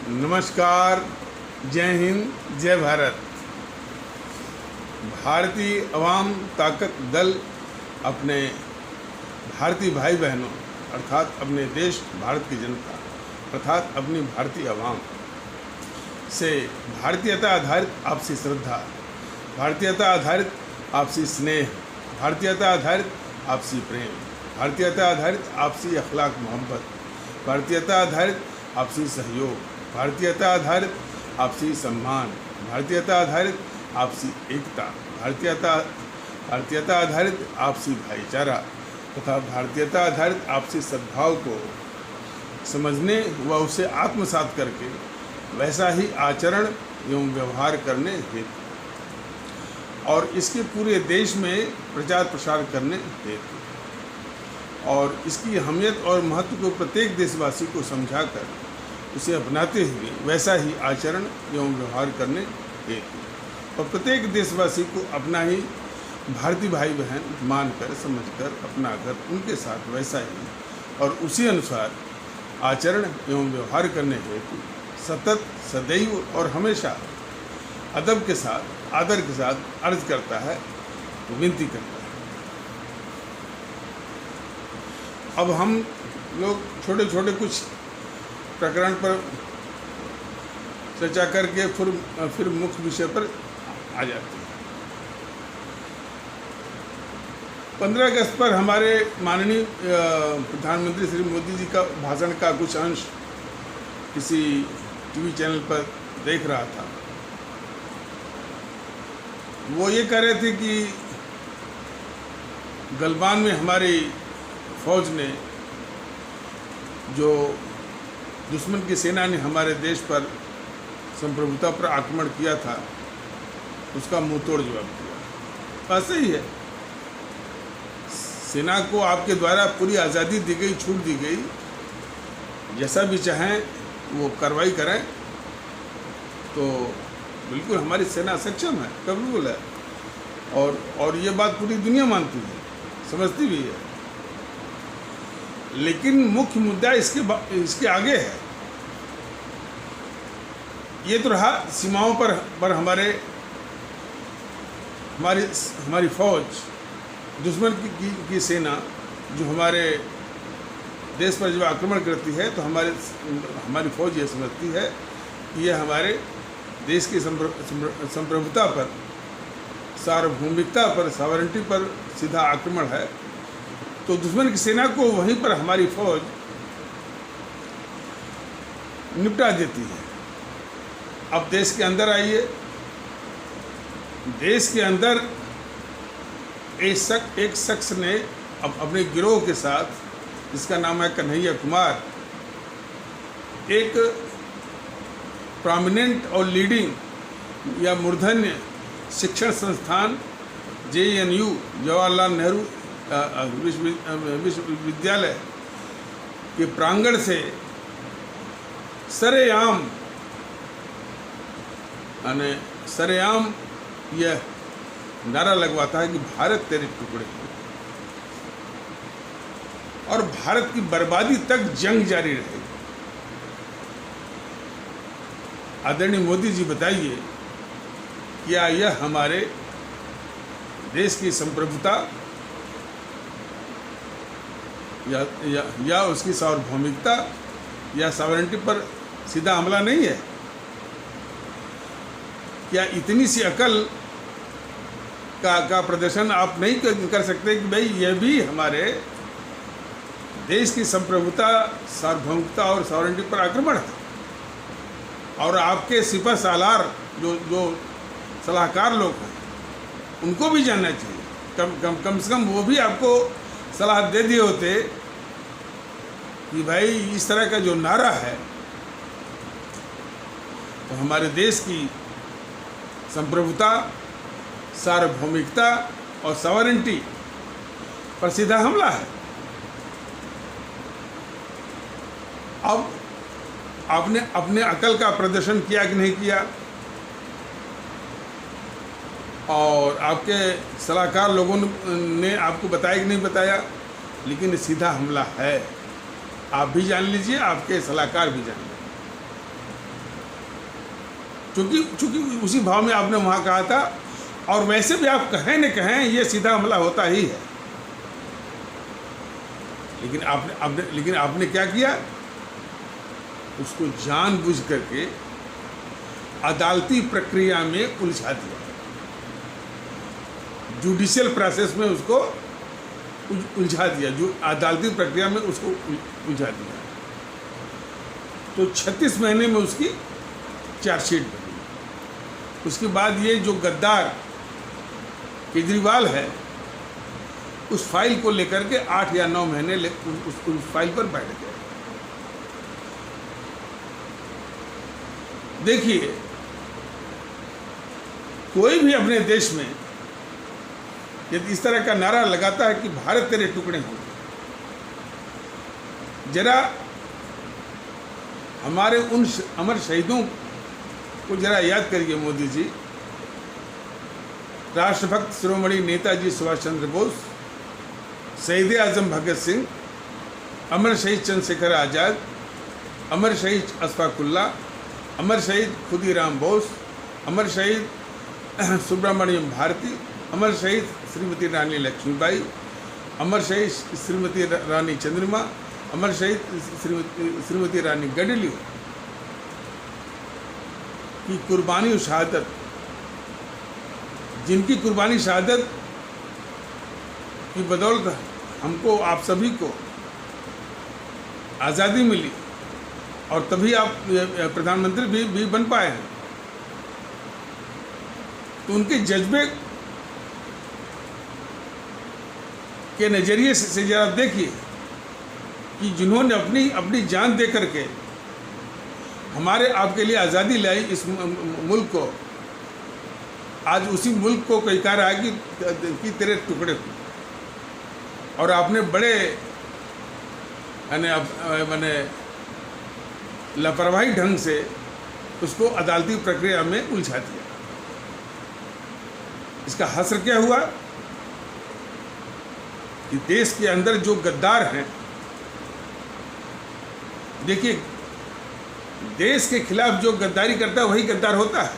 नमस्कार, जय हिंद, जय भारत। भारतीय अवाम ताकत दल अपने भारतीय भाई बहनों अर्थात अपने देश भारत की जनता अर्थात अपनी भारतीय अवाम से भारतीयता आधारित आपसी श्रद्धा, भारतीयता आधारित आपसी स्नेह, भारतीयता आधारित आपसी प्रेम, भारतीयता आधारित आपसी अखलाक मोहब्बत, भारतीयता आधारित आपसी सहयोग, भारतीयता आधारित आपसी सम्मान, भारतीयता आधारित आपसी एकता, भारतीयता आधारित आपसी भाईचारा तथा भारतीयता आधारित आपसी सद्भाव को समझने व उसे आत्मसात करके वैसा ही आचरण एवं व्यवहार करने हेतु और इसके पूरे देश में प्रचार प्रसार करने हेतु और इसकी अहमियत और महत्व को प्रत्येक देशवासी को समझाकर उसे अपनाते हुए वैसा ही आचरण एवं व्यवहार करने हेतु और प्रत्येक देशवासी को अपना ही भारतीय भाई बहन मानकर समझकर अपनाकर उनके साथ वैसा ही और उसी अनुसार आचरण एवं व्यवहार करने हेतु सतत सदैव और हमेशा अदब के साथ आदर के साथ अर्ज करता है, विनती करता है। अब हम लोग छोटे छोटे कुछ प्रकरण पर चर्चा करके फिर मुख्य विषय पर आ जाते हैं। 15 अगस्त पर हमारे माननीय प्रधानमंत्री श्री मोदी जी का भाषण का कुछ अंश किसी टीवी चैनल पर देख रहा था। वो ये कह रहे थे कि गलवान में हमारी फौज ने जो दुश्मन की सेना ने हमारे देश पर संप्रभुता पर आक्रमण किया था उसका मुंह तोड़ जवाब दिया। ऐसे ही है, सेना को आपके द्वारा पूरी आज़ादी दी गई, छूट दी गई, जैसा भी चाहें वो कार्रवाई करें, तो बिल्कुल हमारी सेना सक्षम है, कबूल है और ये बात पूरी दुनिया मानती है, समझती भी है। लेकिन मुख्य मुद्दा इसके आगे है। ये तो रहा सीमाओं पर हमारी फौज, दुश्मन की सेना जो हमारे देश पर जब आक्रमण करती है तो हमारी फौज ये समझती है कि यह हमारे देश की संप्रभुता पर, सार्वभौमिकता पर, सॉवरेनिटी पर सीधा आक्रमण है। तो दुश्मन की सेना को वहीं पर हमारी फौज निपटा देती है। अब देश के अंदर आइए, देश के अंदर एक शख्स ने अपने गिरोह के साथ, जिसका नाम है कन्हैया कुमार, एक प्रोमिनेंट और लीडिंग या मूर्धन्य शिक्षण संस्थान JNU जवाहरलाल नेहरू विश्वविद्यालय के प्रांगण से सरेआम यह नारा लगवाता है कि भारत तेरे टुकड़े, और भारत की बर्बादी तक जंग जारी रहेगी। आदरणीय मोदी जी, बताइए क्या यह हमारे देश की संप्रभुता या उसकी सार्वभौमिकता या सॉवरेनिटी पर सीधा हमला नहीं है? क्या इतनी सी अकल का प्रदर्शन आप नहीं कर सकते कि भाई यह भी हमारे देश की संप्रभुता, सार्वभौमिकता और सॉवरेनिटी पर आक्रमण है? और आपके सिपह सालार जो सलाहकार लोग हैं उनको भी जानना चाहिए। कम से कम वो भी आपको सलाह दे दिए होते कि भाई इस तरह का जो नारा है तो हमारे देश की संप्रभुता, सार्वभौमिकता और सॉवरेनिटी पर सीधा हमला है। अब आपने अपने अकल का प्रदर्शन किया कि नहीं किया, और आपके सलाहकार लोगों ने आपको बताया कि नहीं बताया, लेकिन सीधा हमला है। आप भी जान लीजिए, आपके सलाहकार भी जान लीजिए। चूँकि उसी भाव में आपने वहाँ कहा था, और वैसे भी आप कहें न कहें ये सीधा हमला होता ही है। लेकिन आपने क्या किया, उसको जानबूझ करके अदालती प्रक्रिया में उलझा दिया, जुडिशियल प्रोसेस में उसको उलझा दिया, जो अदालती प्रक्रिया में उसको उलझा दिया। तो 36 महीने में उसकी चार्जशीट बनी। उसके बाद ये जो गद्दार केजरीवाल है, उस फाइल को लेकर के 8 या 9 महीने उस फाइल पर बैठ गए। देखिए, कोई भी अपने देश में यदि इस तरह का नारा लगाता है कि भारत तेरे टुकड़े होंगे, जरा हमारे उन अमर शहीदों को जरा याद करिए मोदी जी। राष्ट्रभक्त शिरोमणि नेताजी सुभाष चंद्र बोस, शहीद आजम भगत सिंह, अमर शहीद चंद्रशेखर आज़ाद, अमर शहीद अशफाक उल्लाह, अमर शहीद खुदीराम बोस, अमर शहीद सुब्रमण्यम भारती, अमर शहीद श्रीमती रानी लक्ष्मीबाई, अमर शहीद श्रीमती रानी चंद्रिमा, अमर शहीद श्रीमती रानी गडलियो की कुर्बानी और शहादत, जिनकी कुर्बानी शहादत की बदौलत हमको, आप सभी को आज़ादी मिली और तभी आप प्रधानमंत्री भी बन पाए हैं। तो उनके जज्बे के नज़रिए से जरा देखिए कि जिन्होंने अपनी जान दे करके हमारे आपके लिए आज़ादी लाई इस मुल्क को, आज उसी मुल्क को कोई कह रहा है कि तेरे टुकड़े हो, और आपने बड़े मैंने लापरवाही ढंग से उसको अदालती प्रक्रिया में उलझा दिया। इसका हश्र क्या हुआ कि देश के अंदर जो गद्दार हैं, देखिए, देश के खिलाफ जो गद्दारी करता है वही गद्दार होता है।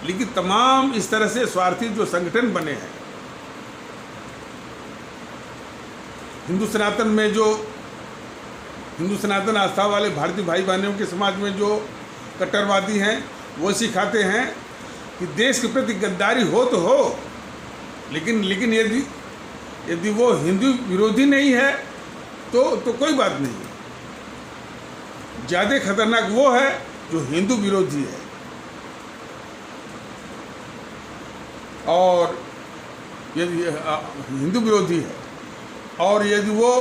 लेकिन तमाम इस तरह से स्वार्थी जो संगठन बने हैं, हिंदू सनातन आस्था वाले भारतीय भाई बहनों के समाज में जो कट्टरवादी हैं, वो सिखाते हैं कि देश के प्रति गद्दारी हो तो हो, लेकिन यदि वो हिंदू विरोधी नहीं है तो कोई बात नहीं। ज़्यादा खतरनाक वो है जो हिंदू विरोधी है, और यदि हिंदू विरोधी है और यदि वो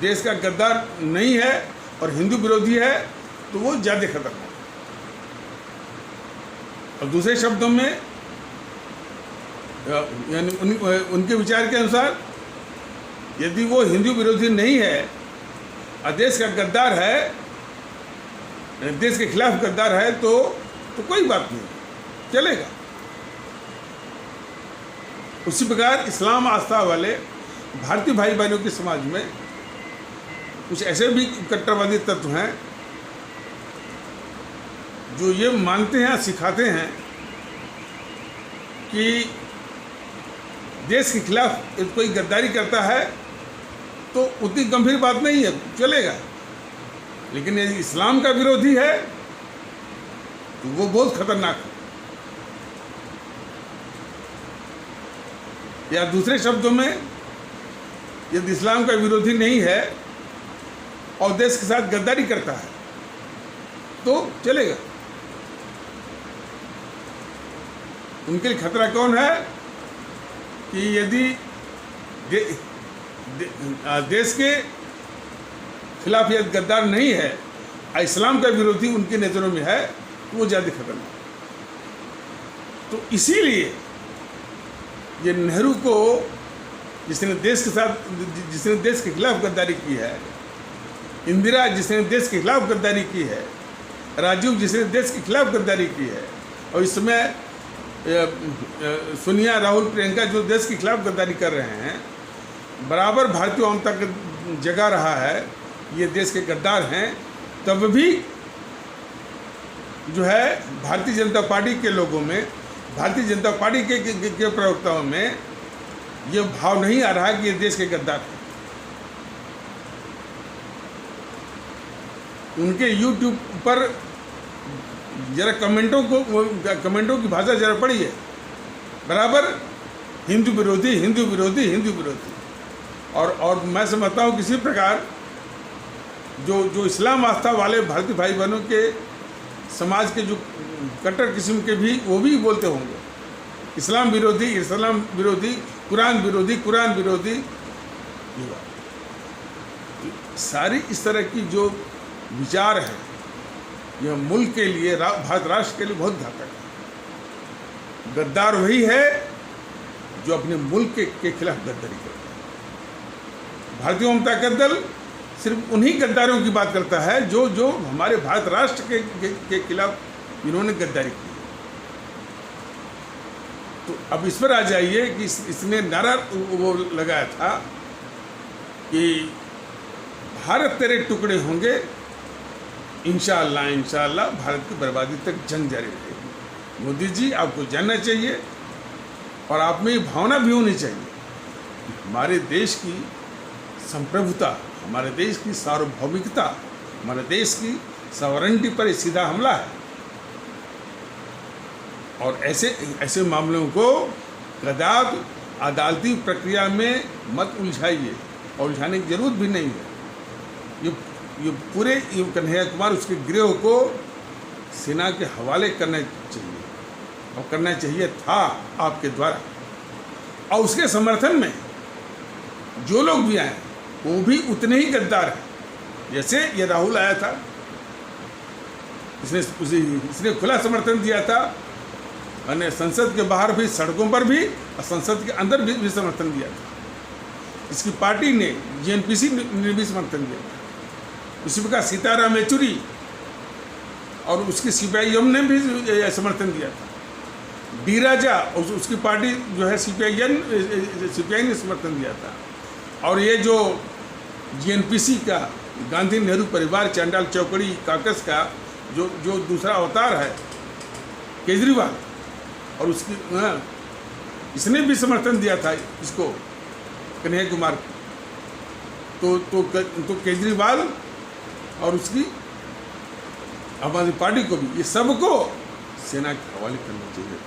देश का गद्दार नहीं है और हिंदू विरोधी है तो वो ज़्यादा खतरनाक है। और दूसरे शब्दों में, यानी उनके विचार के अनुसार, यदि वो हिंदू विरोधी नहीं है और देश का गद्दार है, देश के खिलाफ गद्दार है, तो कोई बात नहीं, चलेगा। उसी प्रकार इस्लाम आस्था वाले भारतीय भाई बहनों के समाज में कुछ ऐसे भी कट्टरवादी तत्व हैं जो ये मानते हैं, सिखाते हैं कि देश के खिलाफ कोई गद्दारी करता है तो उतनी गंभीर बात नहीं है, चलेगा। लेकिन यदि इस्लाम का विरोधी है तो वो बहुत खतरनाक है। या दूसरे शब्दों में, यदि इस्लाम का विरोधी नहीं है और देश के साथ गद्दारी करता है तो चलेगा। उनके लिए खतरा कौन है कि यदि देश के खिलाफ यदि गद्दार नहीं है, इस्लाम का विरोधी उनकी नज़रों में है, तो वो ज़्यादा खतरनाक। तो इसीलिए ये नेहरू को, जिसने देश के खिलाफ गद्दारी की है, इंदिरा जिसने देश के खिलाफ गद्दारी की है, राजीव जिसने देश के खिलाफ गद्दारी की है, और इस समय सोनिया, राहुल, प्रियंका जो देश के खिलाफ गद्दारी कर रहे हैं, बराबर भारतीय अहमता जगा रहा है, ये देश के गद्दार हैं, तब भी जो है भारतीय जनता पार्टी के लोगों में, भारतीय जनता पार्टी के प्रवक्ताओं में ये भाव नहीं आ रहा कि ये देश के गद्दार हैं। उनके YouTube पर जरा कमेंटों की भाषा जरा पढ़िए, बराबर हिंदू विरोधी, हिंदू विरोधी, हिंदू विरोधी। और मैं समझता हूँ किसी प्रकार जो इस्लाम आस्था वाले भारतीय भाई बहनों के समाज के जो कट्टर किस्म के भी, वो भी बोलते होंगे इस्लाम विरोधी, इस्लाम विरोधी, कुरान विरोधी, कुरान विरोधी। सारी इस तरह की जो विचार है, यह मुल्क के लिए, भारत राष्ट्र के लिए बहुत घातक है। गद्दार वही है जो अपने मुल्क के खिलाफ गद्दारी करता है। भारतीय जनता दल सिर्फ उन्हीं गद्दारों की बात करता है जो हमारे भारत राष्ट्र के खिलाफ इन्होंने गद्दारी की। तो अब इस पर आ जाइए कि इसने नारा वो लगाया था कि भारत तेरे टुकड़े होंगे, इंशाअल्लाह इंशाअल्लाह भारत की बर्बादी तक जंग जारी रहेगी। मोदी जी, आपको जानना चाहिए और आप में ये भावना भी होनी चाहिए, हमारे देश की संप्रभुता, हमारे देश की सार्वभौमिकता, हमारे देश की सॉवरेनिटी पर सीधा हमला है। और ऐसे मामलों को कदापि अदालती प्रक्रिया में मत उलझाइए, और उलझाने की जरूरत भी नहीं है। ये पूरे कन्हैया कुमार, उसके गिरोह को सेना के हवाले करना चाहिए, और करना चाहिए था आपके द्वारा। और उसके समर्थन में जो लोग भी आए वो भी उतने ही गद्दार हैं। जैसे ये राहुल आया था, इसने खुला समर्थन दिया था, मैंने संसद के बाहर भी, सड़कों पर भी, और संसद के अंदर भी समर्थन दिया था। इसकी पार्टी ने, JNPC ने भी समर्थन दिया था। उसी प्रकार सीताराम येचुरी और उसकी CPIM ने भी समर्थन दिया था। डी राजा और उसकी पार्टी जो है CPI ने समर्थन दिया था। और ये जो JNPC का, गांधी नेहरू परिवार चांडाल चौकड़ी काकस का जो दूसरा अवतार है, केजरीवाल, और उसकी इसने भी समर्थन दिया था इसको, कन्हैया कुमार को। तो केजरीवाल और उसकी आम आदमी पार्टी को भी, ये सबको सेना के हवाले करना चाहिए।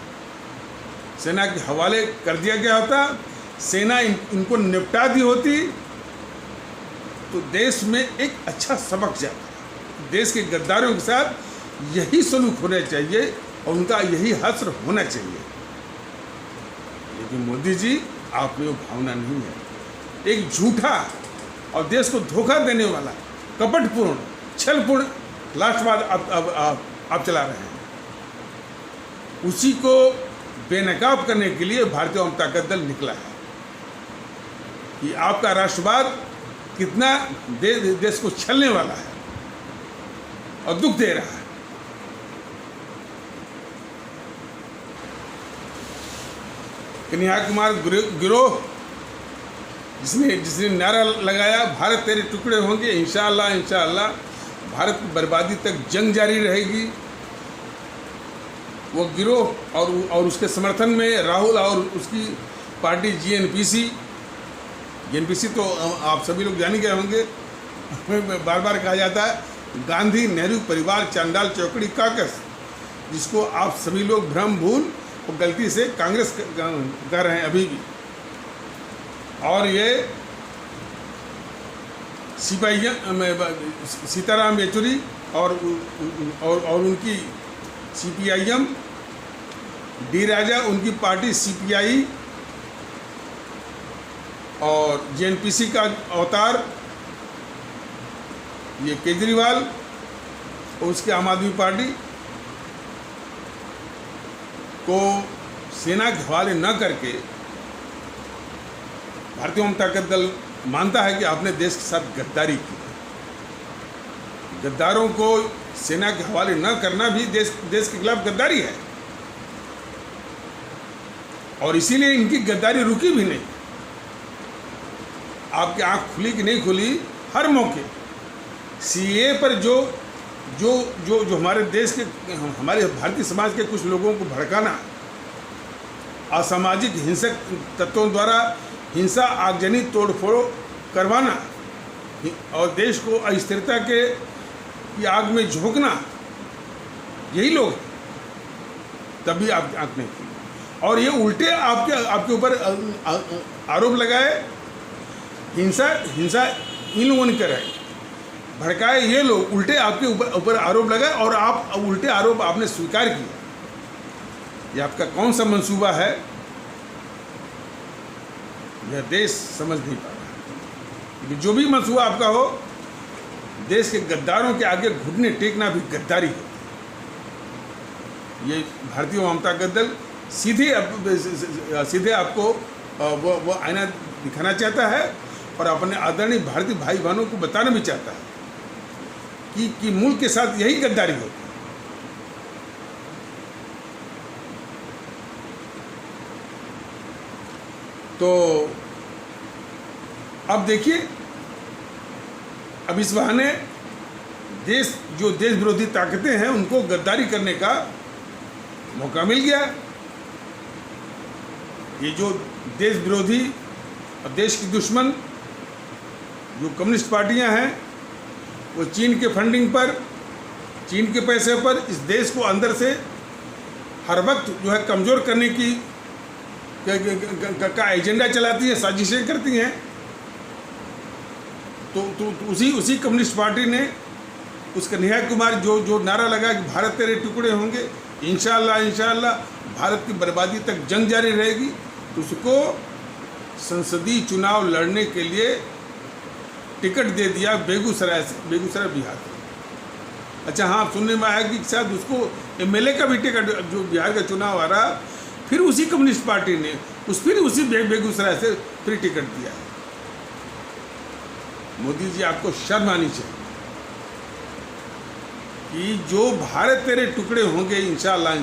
सेना के हवाले कर दिया गया होता, सेना इनको निपटा दी होती, तो देश में एक अच्छा सबक जाता। देश के गद्दारों के साथ यही सलूक होना चाहिए और उनका यही हश्र होना चाहिए। लेकिन मोदी जी, आप में वो भावना नहीं है। एक झूठा और देश को धोखा देने वाला, कपटपूर्ण, छलपूर्ण राष्ट्रवाद आप चला रहे हैं। उसी को बेनकाब करने के लिए भारतीय जनता दल निकला है कि आपका राष्ट्रवाद कितना देश को छलने वाला है और दुख दे रहा है। कन्हैया कुमार गिरोह जिसने नारा लगाया, भारत तेरे टुकड़े होंगे, इंशाअल्लाह इंशाअल्लाह भारत की बर्बादी तक जंग जारी रहेगी, वो गिरोह और उसके समर्थन में राहुल और उसकी पार्टी JNPC तो आप सभी लोग जान गए होंगे, बार बार कहा जाता है गांधी नेहरू परिवार चांडाल चौकड़ी काकस, जिसको आप सभी लोग भ्रम भूल और गलती से कांग्रेस कर रहे हैं अभी भी। और ये सीताराम येचुरी और उनकी CPIM, डी राजा उनकी पार्टी CPI और JNPC का अवतार ये केजरीवाल और उसकी आम आदमी पार्टी को सेना के हवाले न करके भारतीय जनता दल मानता है कि आपने देश के साथ गद्दारी की। गद्दारों को सेना के हवाले न करना भी देश के खिलाफ गद्दारी है, और इसीलिए इनकी गद्दारी रुकी भी नहीं। आपकी आंख खुली कि नहीं खुली, हर मौके CAA पर जो जो जो जो हमारे देश के, हमारे भारतीय समाज के कुछ लोगों को भड़काना, असामाजिक हिंसक तत्वों द्वारा हिंसा, आगजनी, तोड़फोड़ करवाना और देश को अस्थिरता के की आग में झोंकना, यही लोग हैं। तभी आप आंख नहीं खुली। और ये उल्टे आपके ऊपर आरोप लगाए, हिंसा इन लोगों ने कराई, भड़काए ये लोग, उल्टे आपके ऊपर आरोप लगाए और आप उल्टे आरोप आपने स्वीकार किया। ये आपका कौन सा मंसूबा है, यह देश समझ नहीं पा रहा। लेकिन जो भी मंसूबा आपका हो, देश के गद्दारों के आगे घुटने टेकना भी गद्दारी है। ये भारतीय ममता गद्दल सीधे आपको वो आईना दिखाना चाहता है और अपने आदरणीय भारतीय भाई बहनों को बताना भी चाहता है कि मुल्क के साथ यही गद्दारी होती है। तो अब देखिए, अब इस बहाने जो देश विरोधी ताकतें हैं उनको गद्दारी करने का मौका मिल गया। ये जो देश विरोधी और देश की दुश्मन जो कम्युनिस्ट पार्टियां हैं, वो चीन के फंडिंग पर, चीन के पैसे पर इस देश को अंदर से हर वक्त जो है कमज़ोर करने की का एजेंडा चलाती है, साजिशें करती हैं। तो उसी कम्युनिस्ट पार्टी ने उस कन्हैया कुमार जो नारा लगा कि भारत तेरे टुकड़े होंगे, इंशाअल्लाह भारत की बर्बादी तक जंग जारी रहेगी, तो उसको संसदीय चुनाव लड़ने के लिए टिकट दे दिया बेगूसराय बिहार से। अच्छा हाँ, सुनने में आया कि शायद उसको एमएलए का भी टिकट, जो बिहार का चुनाव आ रहा, फिर उसी कम्युनिस्ट पार्टी ने उसी बेगूसराय से फिर टिकट दिया। मोदी जी, आपको शर्म आनी चाहिए कि जो भारत तेरे टुकड़े होंगे इंशाअल्लाह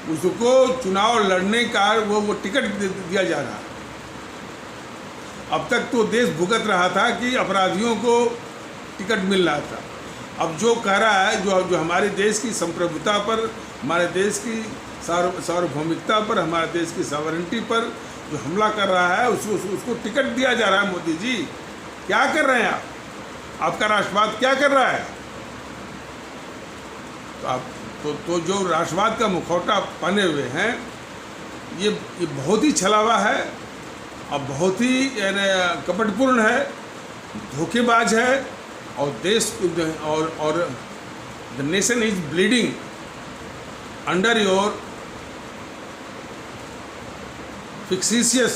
उसको चुनाव लड़ने का वो टिकट दिया जा रहा है। अब तक तो देश भुगत रहा था कि अपराधियों को टिकट मिल रहा था। अब जो कह रहा है, जो हमारे देश की संप्रभुता पर, हमारे देश की सार्वभौमिकता पर, हमारे देश की सॉवरेनिटी पर जो हमला कर रहा है, उसको टिकट दिया जा रहा है। मोदी जी, क्या कर रहे हैं आप? आपका राष्ट्रवाद क्या कर रहा है? तो जो राष्ट्रवाद का मुखौटा पहने हुए हैं, ये बहुत ही छलावा है और बहुत ही कपटपूर्ण है, धोखेबाज है। और देश और the nation is bleeding under your fictitious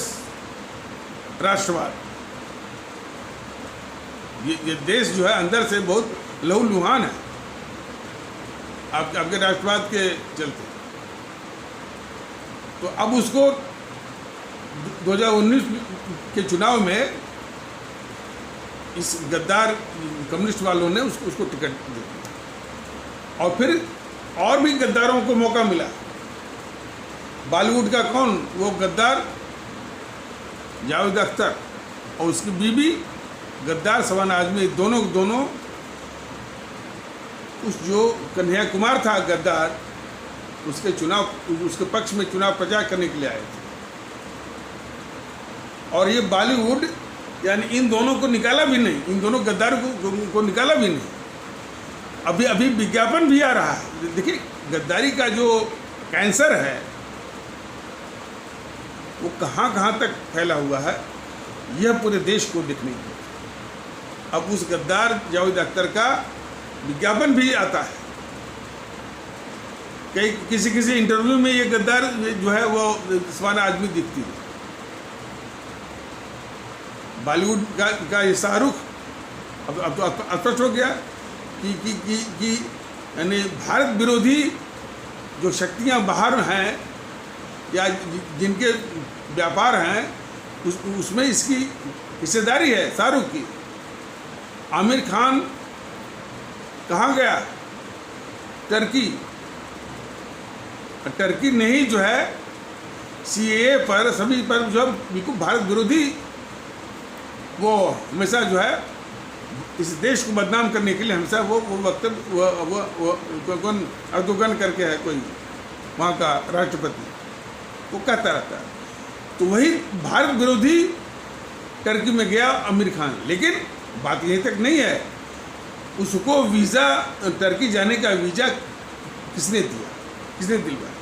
राष्ट्रवाद। ये देश जो है अंदर से बहुत लहूलुहान है आपके राष्ट्रवाद के चलते। तो अब उसको 2019 के चुनाव में इस गद्दार कम्युनिस्ट वालों ने उसको टिकट दे दी। और फिर और भी गद्दारों को मौका मिला। बॉलीवुड का कौन, वो गद्दार जावेद अख्तर और उसकी बीवी गद्दार शबाना आजमी, दोनों उस जो कन्हैया कुमार था गद्दार, उसके पक्ष में चुनाव प्रचार करने के लिए आए थे। और ये बॉलीवुड यानी इन दोनों को निकाला भी नहीं, इन दोनों गद्दार को निकाला भी नहीं। अभी विज्ञापन भी आ रहा है। देखिए, गद्दारी का जो कैंसर है वो कहाँ तक फैला हुआ है, यह पूरे देश को दिखने की। अब उस गद्दार जावेद अख्तर का विज्ञापन भी आता है। किसी इंटरव्यू में ये गद्दार जो है वो शबाना आजमी दिखती है। बॉलीवुड का ये शाहरुख अब तो स्पष्ट हो गया कि यानी भारत विरोधी जो शक्तियां बाहर हैं या जिनके व्यापार हैं, उसमें इसकी हिस्सेदारी है शाहरुख की। आमिर खान कहाँ गया? टर्की ने ही जो है सीएए पर, सभी पर जो बिल्कुल भारत विरोधी वो हमेशा जो है इस देश को बदनाम करने के लिए हमेशा वो वक्तव्य वो कौन अर्दोगन करके है कोई वहाँ का राष्ट्रपति, वो कहता रहता है। तो वही भारत विरोधी टर्की में गया आमिर खान, लेकिन बात यहीं तक नहीं है, उसको वीज़ा, टर्की जाने का वीज़ा किसने दिया, किसने दिलवाया?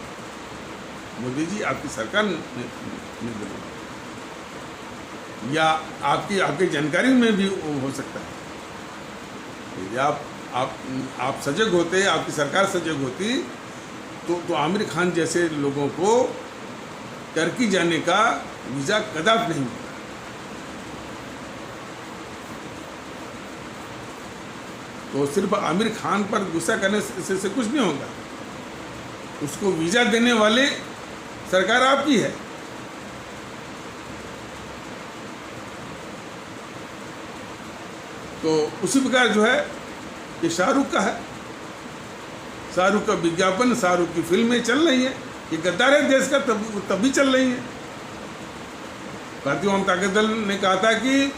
मोदी जी, आपकी सरकार ने दिलवाया, या आपकी जानकारी में भी हो सकता है। आप सजग होते, आपकी सरकार सजग होती तो आमिर खान जैसे लोगों को टर्की जाने का वीज़ा कदापि नहीं मिला। तो सिर्फ आमिर खान पर गुस्सा करने से कुछ नहीं होगा, उसको वीज़ा देने वाले सरकार आपकी है। तो उसी प्रकार जो है ये शाहरुख का है, शाहरुख का विज्ञापन, शाहरुख की फिल्में चल रही हैं, ये गद्दार है देश का, तब भी चल रही हैं। भारतीय जनता दल ने कहा था कि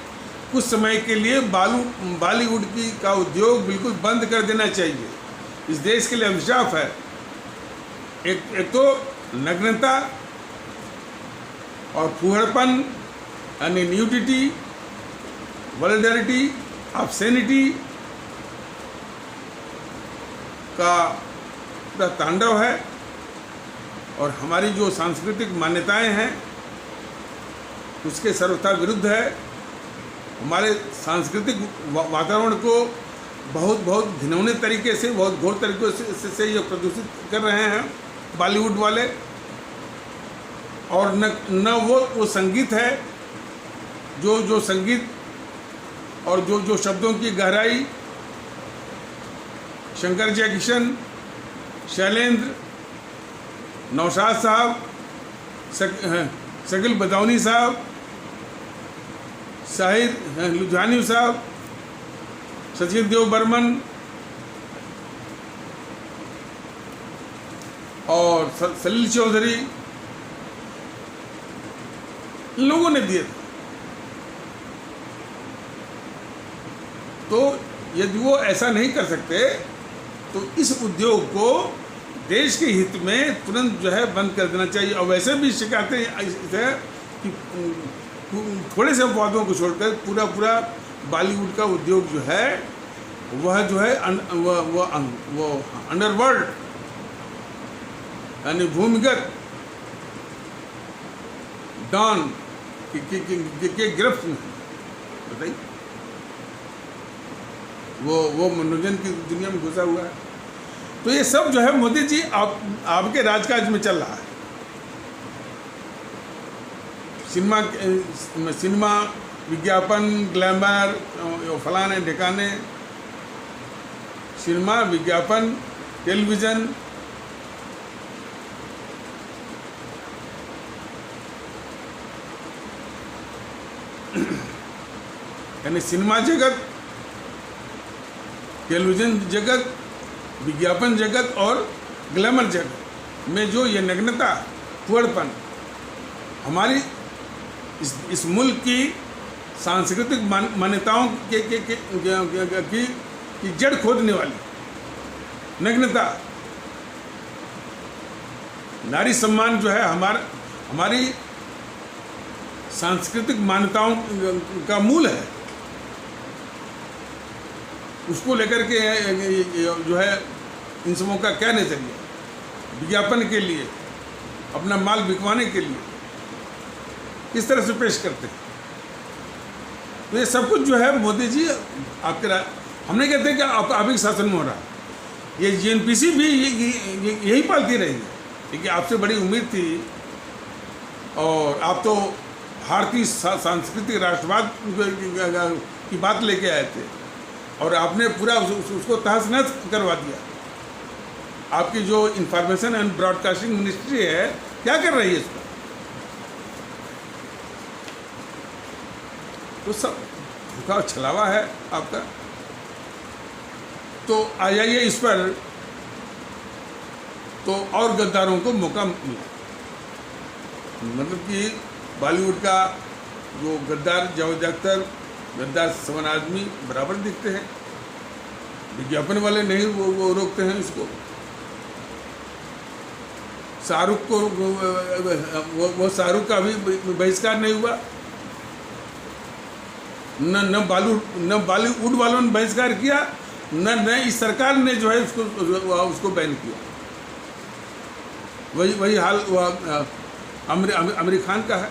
कुछ समय के लिए बॉलीवुड का उद्योग बिल्कुल बंद कर देना चाहिए, इस देश के लिए अभिशाप है। एक तो नग्नता और फूहड़पन, यानी न्यूडिटी, वल्गैरिटी, ऑब्ससेनिटी का तांडव है, और हमारी जो सांस्कृतिक मान्यताएं हैं उसके सर्वथा विरुद्ध है। हमारे सांस्कृतिक वातावरण को बहुत घिनौने तरीके से, बहुत घोर तरीके से ये प्रदूषित कर रहे हैं बॉलीवुड वाले। और न वो संगीत है जो संगीत और जो शब्दों की गहराई शंकर जयकिशन, शैलेंद्र, नौशाद साहब, शकील बदाऊनी साहब, शाहिद लुधियानी साहब, सचिन देव बर्मन और सलील चौधरी, इन लोगों ने दिए थे। तो यदि वो ऐसा नहीं कर सकते तो इस उद्योग को देश के हित में तुरंत जो है बंद कर देना चाहिए। और वैसे भी शिकायतें है कि थोड़े से अपवादों को छोड़कर पूरा बॉलीवुड का उद्योग जो है वह जो है वो अंडरवर्ल्ड, यानी भूमिगत डॉन के गिरफ्त में, बताइए, वो मनोरंजन की दुनिया में घुसा हुआ है। तो ये सब जो है मोदी जी आपके राजकाज में चल रहा है। सिनेमा, विज्ञापन, ग्लैमर, फलाने ढिकाने, सिनेमा, विज्ञापन, टेलीविज़न, यानी सिनेमा जगत, टेलीविज़न जगत, विज्ञापन जगत और ग्लैमर जगत में जो ये नग्नता, फूहड़पन हमारी इस मुल्क की सांस्कृतिक मान्यताओं की जड़ खोदने वाली नग्नता, नारी सम्मान जो है हमारी सांस्कृतिक मान्यताओं का मूल है, उसको लेकर के जो है इन सबों का क्या नजरिया, विज्ञापन के लिए, अपना माल बिकवाने के लिए किस तरह से पेश करते हैं। तो ये सब कुछ जो है मोदी जी आपके हम नहीं कहते कि आप ही शासन में हो रहा, ये जीएनपीसी भी यही पालती रही है, क्योंकि आपसे बड़ी उम्मीद थी और आप तो भारतीय सांस्कृतिक राष्ट्रवाद की बात लेके आए थे और आपने पूरा उसको तहस नहस करवा दिया। आपकी जो इंफॉर्मेशन एंड ब्रॉडकास्टिंग मिनिस्ट्री है क्या कर रही है इस पर? तो सब धोखा छलावा है आपका। तो आ जाइए इस पर, तो और गद्दारों को मौका मिला, मतलब कि बॉलीवुड का जो गद्दार जावेद अख्तर गद्दार समान आदमी बराबर दिखते हैं। विज्ञापन वाले नहीं वो रोकते हैं इसको। शाहरुख को वो शाहरुख का भी बहिष्कार नहीं हुआ, न बॉलीवुड वालों ने बहिष्कार किया, न इस सरकार ने जो है उसको बैन किया। वही हाल आमिर खान का है,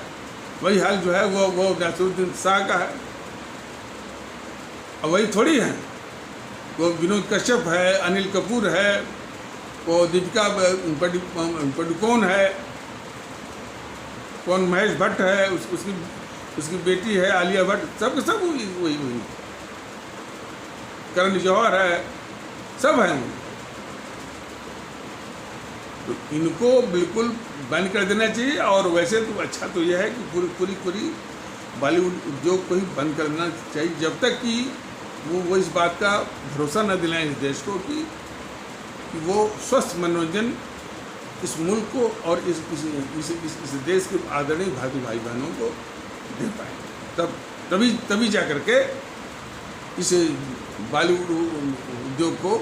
वही हाल जो है वो नासिरुद्दीन शाह का है। और वही थोड़ी है, वो विनोद कश्यप है, अनिल कपूर है, वो दीपिका पादुकोण है, कौन महेश भट्ट है, उसकी बेटी है आलिया भट्ट, सब वही करण जौहर है, सब हैं। तो इनको बिल्कुल बैन कर देना चाहिए। और वैसे तो अच्छा तो यह है कि पूरी बॉलीवुड उद्योग को ही बंद करना चाहिए, जब तक कि वो इस बात का भरोसा न दिलाएं इस देश को कि वो स्वस्थ मनोरंजन इस मुल्क को और इस देश के आदरणीय भाई बहनों को दे पाए। तभी जा कर के इस बॉलीवुड उद्योग को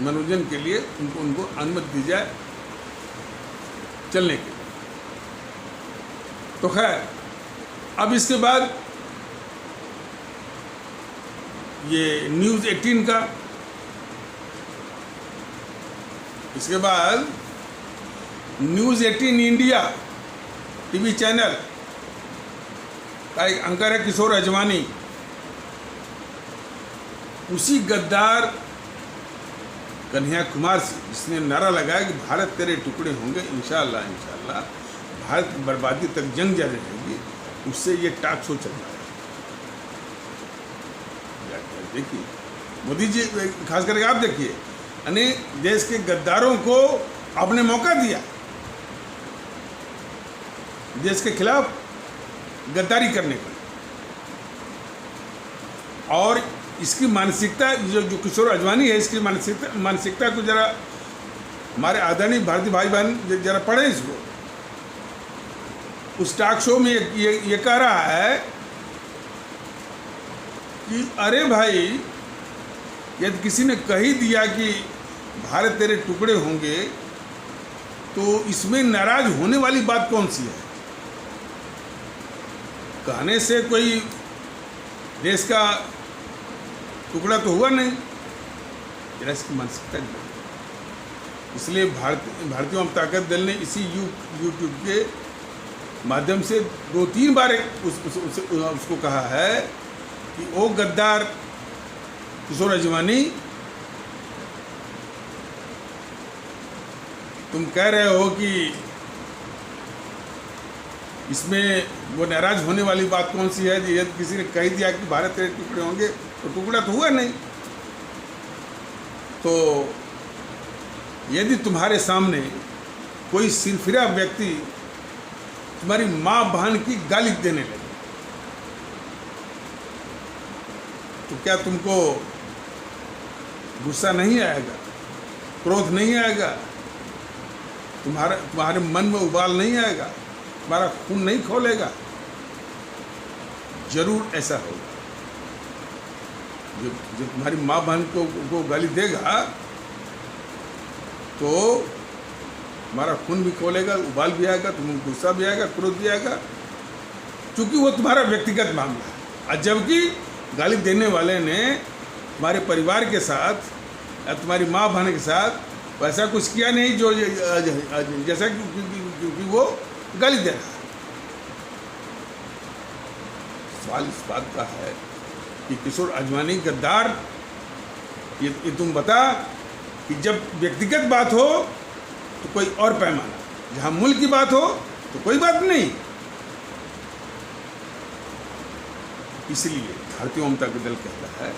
मनोरंजन के लिए उनको अनुमति दी जाए चलने के। तो खैर, अब इसके बाद ये न्यूज़ 18 का, इसके बाद न्यूज़ 18 इंडिया टीवी चैनल का एक एंकर है किशोर अजवानी। उसी गद्दार कन्हैया कुमार से जिसने नारा लगाया कि भारत तेरे टुकड़े होंगे, इंशाअल्लाह भारत बर्बादी तक जंग जारी रहेगी, उससे ये टॉक शो चल रहा है। देखिए मोदी जी खास करके आप देखिए, यानी देश के गद्दारों को आपने मौका दिया देश के खिलाफ गद्दारी करने का। और इसकी मानसिकता जो किशोर अजवानी है, इसकी मानसिकता को जरा हमारे आदरणीय भारतीय भाई बहन जरा पढ़े इसको। उस टॉक शो में ये कह रहा है कि अरे भाई, यदि किसी ने कह ही दिया कि भारत तेरे टुकड़े होंगे, तो इसमें नाराज होने वाली बात कौन सी है? कहने से कोई देश का टुकड़ा तो हुआ नहीं, इसकी मानसिकता नहीं। इसलिए भारतीय जनता दल ने इसी यूट्यूब के माध्यम से 2-3 बार उसको कहा है कि ओ गद्दार किशोर अजवानी, तुम कह रहे हो कि इसमें वो नाराज होने वाली बात कौन सी है? यदि किसी ने कह दिया कि भारत तेरे टुकड़े होंगे, तो टुकड़ा तो हुआ नहीं। तो यदि तुम्हारे सामने कोई सिरफिरा व्यक्ति तुम्हारी माँ बहन की गाली देने लगे, तो क्या तुमको गुस्सा नहीं आएगा, क्रोध नहीं आएगा, तुम्हारे मन में उबाल नहीं आएगा, तुम्हारा खून नहीं खौलेगा? जरूर ऐसा होगा। जब तुम्हारी माँ बहन को गाली देगा तो तुम्हारा खून भी खोलेगा, उबाल भी आएगा, तुम्हें गुस्सा भी आएगा, क्रोध भी आएगा, क्योंकि वो तुम्हारा व्यक्तिगत मामला है। और जबकि गाली देने वाले ने तुम्हारे परिवार के साथ या तुम्हारी माँ बहन के साथ वैसा कुछ किया नहीं जो जैसा क्योंकि वो गाली दे रहा है। सवाल इस बात का है कि किशोर अजवानी गद्दार, ये तुम बता कि जब व्यक्तिगत बात हो तो कोई और पैमाना, जहाँ मुल्क की बात हो तो कोई बात नहीं। इसलिए भारतीय जनता दल कहता है,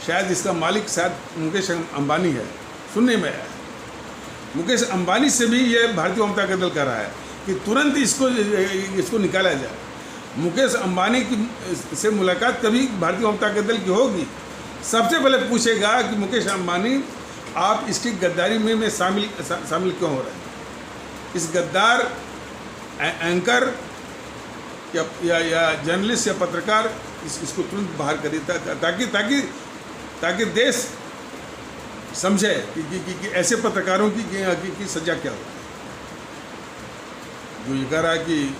शायद इसका मालिक शायद मुकेश अंबानी है, सुनने में आया है। मुकेश अंबानी से भी ये भारतीय जनता दल कह रहा है कि तुरंत इसको निकाला जाए। मुकेश अंबानी की से मुलाकात कभी भारतीय जनता दल की होगी, सबसे पहले पूछेगा कि मुकेश अंबानी आप इसकी गद्दारी में शामिल क्यों हो रहे हैं? इस गद्दार एंकर या जर्नलिस्ट या पत्रकार इसको तुरंत बाहर करे, ताकि ताकि ताकि देश समझे कि ऐसे पत्रकारों की सजा क्या होती है। जो ये कह रहा है कि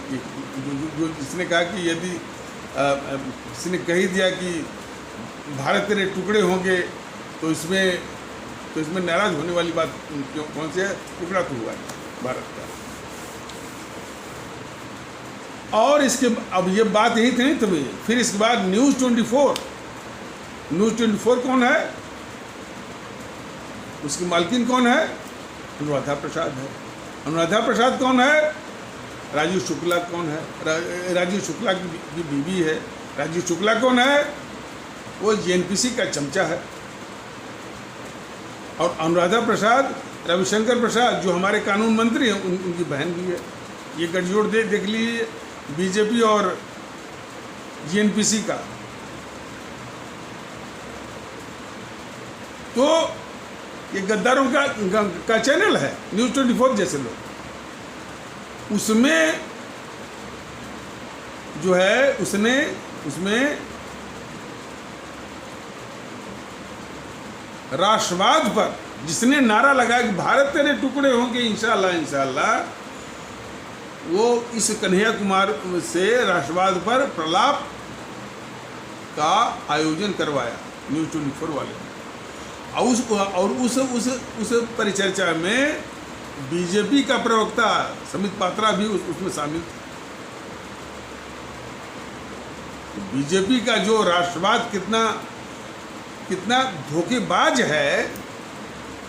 जो जिसने कहा कि यदि किसी ने कह दिया कि भारत तेरे टुकड़े होंगे तो इसमें नाराज होने वाली बात कौन सी है? टुकड़ा तो हुआ है भारत का। और इसके अब ये बात यही थी तभी फिर इसके बाद न्यूज़ 24 कौन है? उसकी मालकिन कौन है? अनुराधा प्रसाद है। अनुराधा प्रसाद कौन है? राजीव शुक्ला कौन है? राजीव शुक्ला की बीवी है। राजीव शुक्ला कौन है? वो जेएनपीसी का चमचा है। और अनुराधा प्रसाद रविशंकर प्रसाद जो हमारे कानून मंत्री हैं उनकी बहन भी है। ये गठजोड़ देख लीजिए बीजेपी और जेएनपीसी का। तो ये गद्दारों का चैनल है न्यूज़ 24 जैसे लोग। उसमें जो है उसमें राष्ट्रवाद पर जिसने नारा लगाया कि भारत तेरे टुकड़े होंगे इंशाअल्लाह इंशाअल्लाह, वो इस कन्हैया कुमार से राष्ट्रवाद पर प्रलाप का आयोजन करवाया न्यूज़ 24 वाले ने। और उस परिचर्चा में बीजेपी का प्रवक्ता समित पात्रा भी उसमें शामिल था। बीजेपी का जो राष्ट्रवाद कितना धोखेबाज है,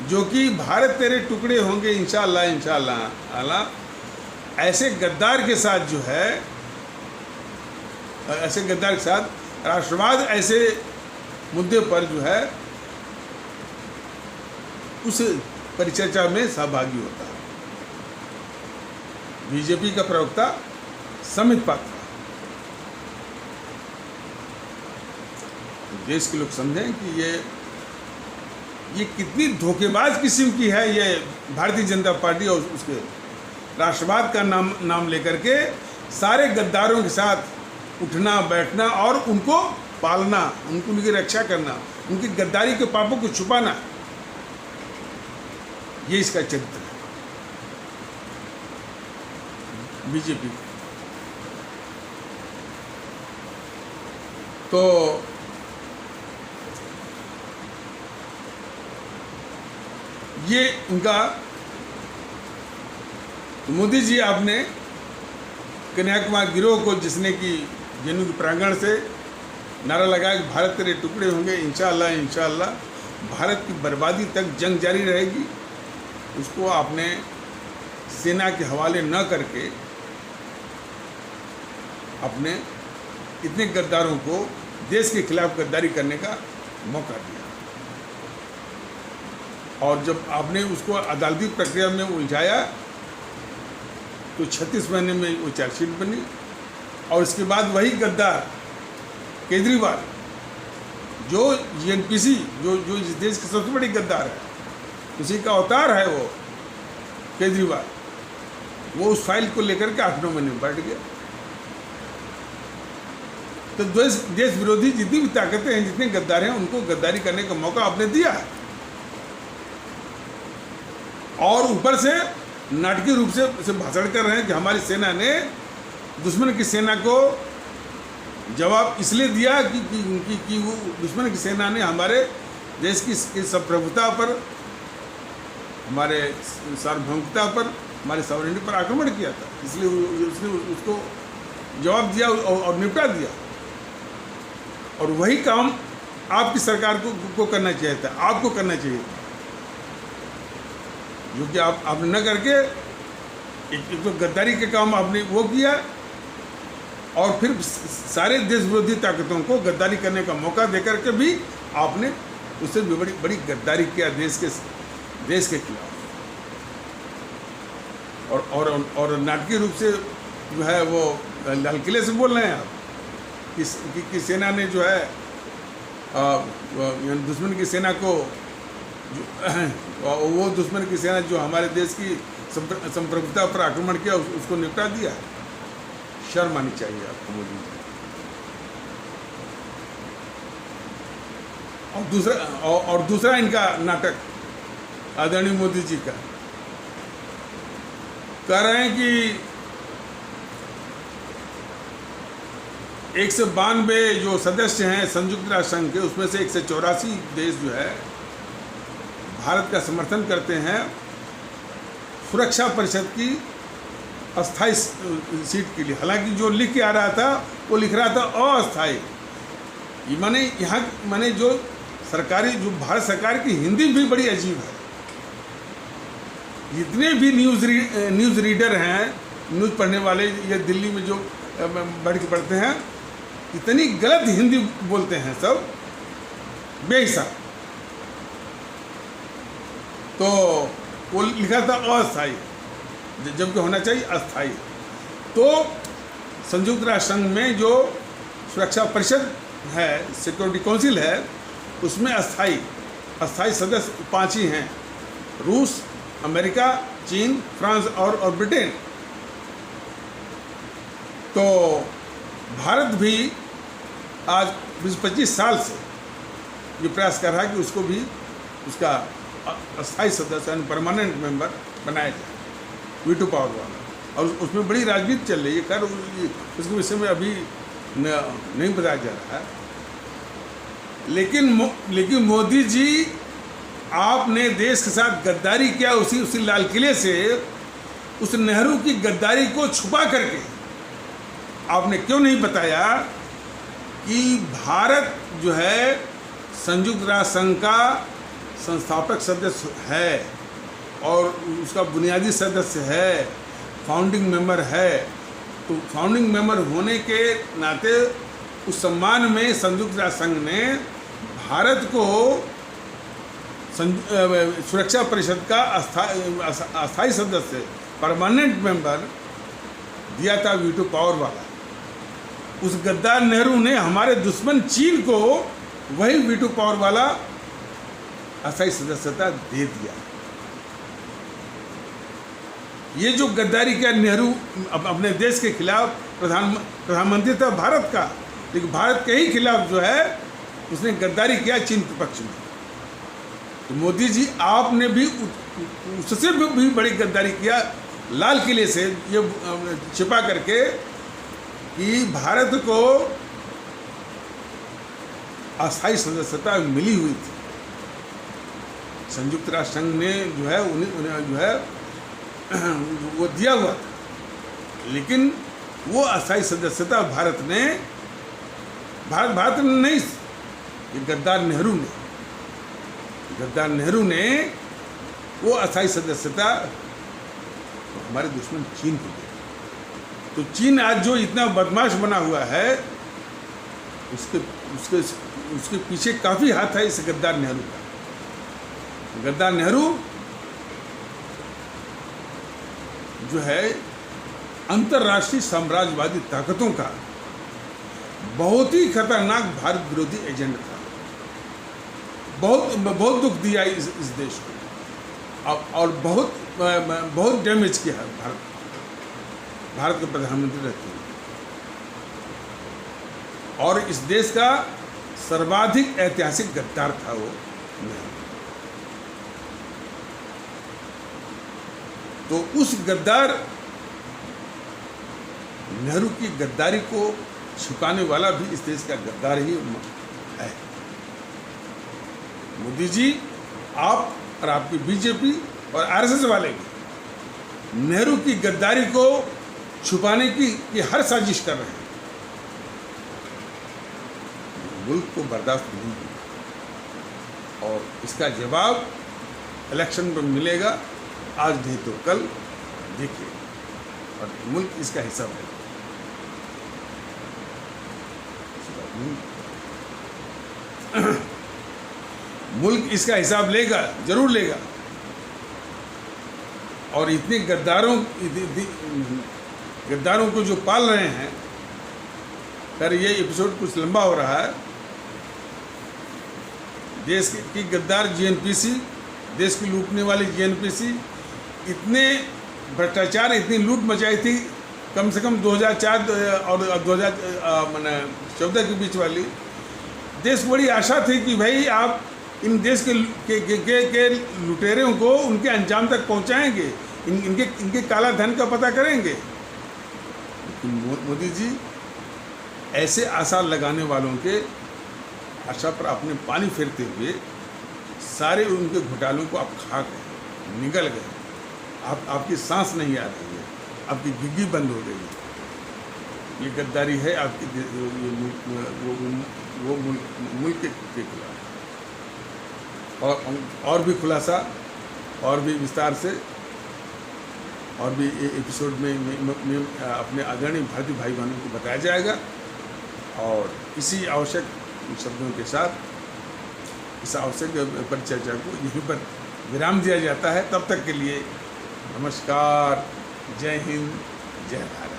जो कि भारत तेरे टुकड़े होंगे इंशाअल्लाह इंशाअल्लाह, ऐसे गद्दार के साथ जो है, ऐसे गद्दार के साथ राष्ट्रवाद ऐसे मुद्दे पर जो है उस परिचर्चा में सहभागी होता है बीजेपी का प्रवक्ता समित पात्रा। देश के लोग समझें कि ये कितनी धोखेबाज किस्म की है ये भारतीय जनता पार्टी और उसके राष्ट्रवाद का नाम लेकर के सारे गद्दारों के साथ उठना बैठना और उनको पालना, उनकी रक्षा करना, उनकी गद्दारी के पापों को छुपाना, ये इसका चरित्र है बीजेपी का। तो ये उनका मोदी जी आपने कन्याकुमारी गिरोह को जिसने कि जेएनयू के प्रांगण से नारा लगाया कि भारत तेरे टुकड़े होंगे इंशाअल्लाह इंशाअल्लाह, भारत की बर्बादी तक जंग जारी रहेगी, उसको आपने सेना के हवाले न करके अपने इतने गद्दारों को देश के खिलाफ गद्दारी करने का मौका दिया। और जब आपने उसको अदालती प्रक्रिया में उलझाया तो 36 महीने में वो चार्जशीट बनी। और इसके बाद वही गद्दार केजरीवाल जो जेएनपीसी जो इस देश की सबसे बड़ी गद्दार है, उसी का अवतार है वो केजरीवाल, वो उस फाइल को लेकर के 8-9 महीने में बैठ गया। तो देश विरोधी जितनी भी ताकतें हैं, जितने गद्दार हैं, उनको गद्दारी करने का मौका आपने दिया है। और ऊपर से नाटकीय रूप से भाषण कर रहे हैं कि हमारी सेना ने दुश्मन की सेना को जवाब इसलिए दिया कि वो दुश्मन की सेना ने हमारे देश की संप्रभुता पर, हमारे सार्वभौमिकता पर, हमारे सॉवरेनिटी पर आक्रमण किया था, इसलिए उसने उसको जवाब दिया और निपटा दिया। और वही काम आपकी सरकार को करना चाहिए था, आपको करना चाहिए था, जो कि आपने न करके एक तो गद्दारी के काम आपने वो किया, और फिर सारे देश विरोधी ताकतों को गद्दारी करने का मौका देकर के भी आपने उससे भी बड़ी गद्दारी किया देश के खिलाफ। और नाटकीय रूप से जो है वो लाल किले से बोल रहे हैं आप कि सेना ने जो है दुश्मन की सेना को वो दुश्मन की सेना जो हमारे देश की संप्रभुता पर आक्रमण किया उसको निपटा दिया। शर्म आनी चाहिए आपको मोदी जी। और दूसरा इनका नाटक आदरणीय मोदी जी का, कह रहे हैं कि 192 जो सदस्य हैं संयुक्त राष्ट्र संघ के, उसमें से 184 देश जो है भारत का समर्थन करते हैं सुरक्षा परिषद की अस्थाई सीट के लिए। हालांकि जो लिख के आ रहा था वो लिख रहा था अस्थाई। माने यहाँ माने जो सरकारी, जो भारत सरकार की हिंदी भी बड़ी अजीब है। जितने भी न्यूज़ रीडर हैं, न्यूज़ पढ़ने वाले, ये दिल्ली में जो बढ़ के पढ़ते हैं, इतनी गलत हिंदी बोलते हैं सब बेहिसाब। तो वो लिखा था अस्थाई, जबकि होना चाहिए अस्थाई। तो संयुक्त राष्ट्र संघ में जो सुरक्षा परिषद है, सिक्योरिटी काउंसिल है, उसमें अस्थाई सदस्य 5 ही हैं, रूस, अमेरिका, चीन, फ्रांस और ब्रिटेन। तो भारत भी आज 20-25 साल से ये प्रयास कर रहा है कि उसको भी उसका अस्थाई सदस्य यानी परमानेंट मेंबर बनाया जाए, वीटो पावर वाला। और उसमें बड़ी राजनीति चल रही है, उसके विषय में अभी नहीं बताया जा रहा है। लेकिन मोदी जी, आपने देश के साथ गद्दारी किया, उसी लाल किले से उस नेहरू की गद्दारी को छुपा करके आपने क्यों नहीं बताया कि भारत जो है संयुक्त राष्ट्र संघ का संस्थापक सदस्य है और उसका बुनियादी सदस्य है, फाउंडिंग मेंबर है। तो फाउंडिंग मेंबर होने के नाते उस सम्मान में संयुक्त राष्ट्र संघ ने भारत को सुरक्षा परिषद का अस्थाई सदस्य, परमानेंट मेंबर दिया था, वीटो पावर वाला। उस गद्दार नेहरू ने हमारे दुश्मन चीन को वही वीटो पावर वाला अस्थाई सदस्यता दे दिया। ये जो गद्दारी किया नेहरू अपने देश के खिलाफ, प्रधानमंत्री था भारत का, लेकिन भारत के ही खिलाफ जो है उसने गद्दारी किया चीन के पक्ष में। तो मोदी जी, आपने भी उससे भी बड़ी गद्दारी किया लाल किले से ये छिपा करके कि भारत को अस्थाई सदस्यता मिली हुई थी। संयुक्त राष्ट्र संघ ने जो है उन्हें जो है वो दिया हुआ था, लेकिन वो अस्थाई सदस्यता भारत ने नहीं, ये गद्दार नेहरू ने वो अस्थाई सदस्यता हमारे दुश्मन चीन को दी। तो चीन आज जो इतना बदमाश बना हुआ है, उसके पीछे काफ़ी हाथ है इस गद्दार नेहरू का। गद्दार नेहरू जो है अंतर्राष्ट्रीय साम्राज्यवादी ताकतों का बहुत ही खतरनाक भारत विरोधी एजेंट था। बहुत दुख दिया इस देश को और बहुत डैमेज किया है भारत के प्रधानमंत्री रहते हैं। और इस देश का सर्वाधिक ऐतिहासिक गद्दार था वो नेहरू। तो उस गद्दार नेहरू की गद्दारी को छिपाने वाला भी इस देश का गद्दार ही है। मोदी जी, आप और आपकी बीजेपी और आरएसएस वाले भी नेहरू की गद्दारी को छुपाने की हर साजिश कर रहे हैं। मुल्क को बर्दाश्त नहीं होगा और इसका जवाब इलेक्शन में मिलेगा, आज नहीं तो कल, देखिए। और मुल्क इसका हिस्सा है। मुल्क इसका हिसाब लेगा, जरूर लेगा। और इतने गद्दारों को जो पाल रहे हैं, खैर ये एपिसोड कुछ लंबा हो रहा है। देश की गद्दार जीएनपीसी, देश की लूटने वाली जीएनपीसी, इतने भ्रष्टाचार, इतनी लूट मचाई थी कम से कम 2004 और 2014 के बीच वाली, देश को बड़ी आशा थी कि भाई आप इन देश के लुटेरों को उनके अंजाम तक पहुंचाएंगे, इनके काला धन का पता करेंगे। लेकिन मोदी जी ऐसे आशा लगाने वालों के आशा पर आपने पानी फेरते हुए सारे उनके घोटालों को आप खा गए, निगल गए। आपकी सांस नहीं आ रही है, आपकी घिघी बंद हो गई है। ये गद्दारी है आपकी वो मुल्क के खिलाफ। और भी खुलासा और भी विस्तार से और भी एपिसोड में अपने आदरणीय भारतीय भाई बहनों को बताया जाएगा। और इसी आवश्यक शब्दों के साथ इस आवश्यक परिचर्चा को यहीं पर विराम दिया जाता है। तब तक के लिए नमस्कार, जय हिंद, जय भारत।